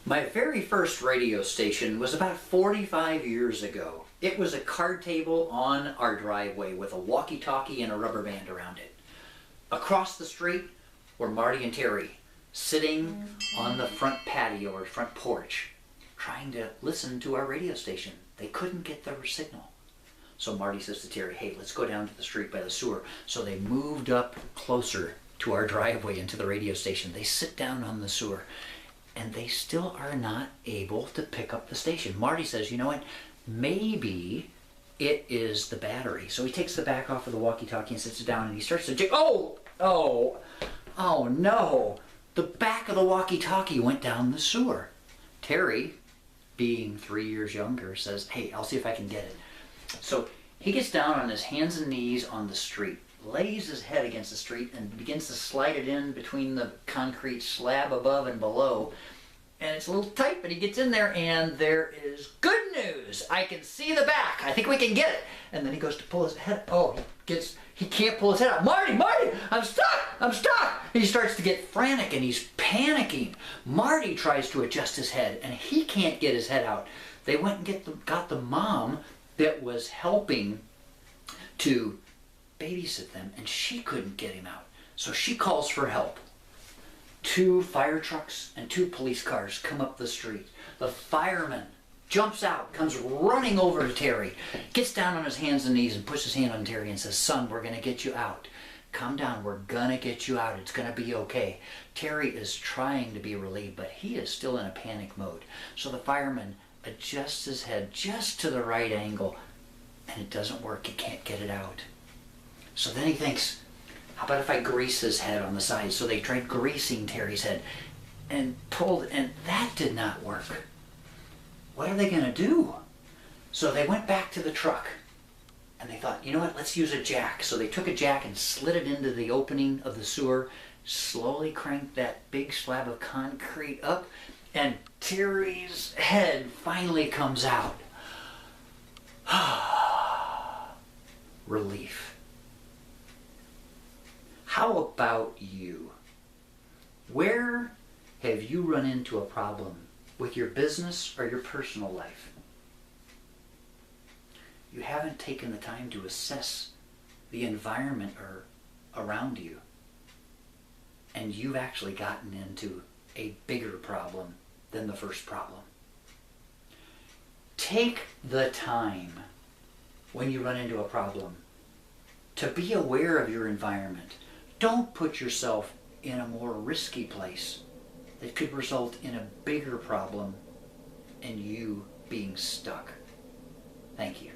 My very first radio station was about 45 years ago. It was a card table on our driveway with a walkie-talkie and a rubber band around it. Across the street were Marty and Terry, sitting on the front patio or front porch, trying to listen to our radio station. They couldn't get the signal. So Marty says to Terry, hey, let's go down to the street by the sewer. So they moved up closer to our driveway and to the radio station. They sit down on the sewer, and they still are not able to pick up the station. Marty says, you know what, maybe it is the battery. So he takes the back off of the walkie-talkie and sits it down, and he starts to oh no, the back of the walkie-talkie went down the sewer. Terry, being 3 years younger, says, hey, I'll see if I can get it. So he gets down on his hands and knees on the street, lays his head against the street, and begins to slide it in between the concrete slab above and below. And it's a little tight, but he gets in there, and there is good news. I can see the back. I think we can get it. And then he goes to pull his head. Oh, he can't pull his head out. Marty, I'm stuck. He starts to get frantic, and he's panicking. Marty tries to adjust his head, and he can't get his head out. They went and got the mom that was helping to babysit them, and she couldn't get him out. So she calls for help. 2 fire trucks and 2 police cars come up the street. The fireman jumps out, comes running over to Terry, gets down on his hands and knees and puts his hand on Terry and says, son, we're going to get you out. Calm down, we're going to get you out. It's going to be okay. Terry is trying to be relieved, but he is still in a panic mode. So the fireman adjusts his head just to the right angle, and it doesn't work. He can't get it out. So then he thinks, how about if I grease his head on the side? So they tried greasing Terry's head and pulled, and that did not work. What are they going to do? So they went back to the truck, and they thought, you know what, let's use a jack. So they took a jack and slid it into the opening of the sewer, slowly cranked that big slab of concrete up, and Terry's head finally comes out. Relief. How about you? Where have you run into a problem with your business or your personal life? You haven't taken the time to assess the environment around you, and you've actually gotten into a bigger problem than the first problem. Take the time when you run into a problem to be aware of your environment. Don't put yourself in a more risky place that could result in a bigger problem and you being stuck. Thank you.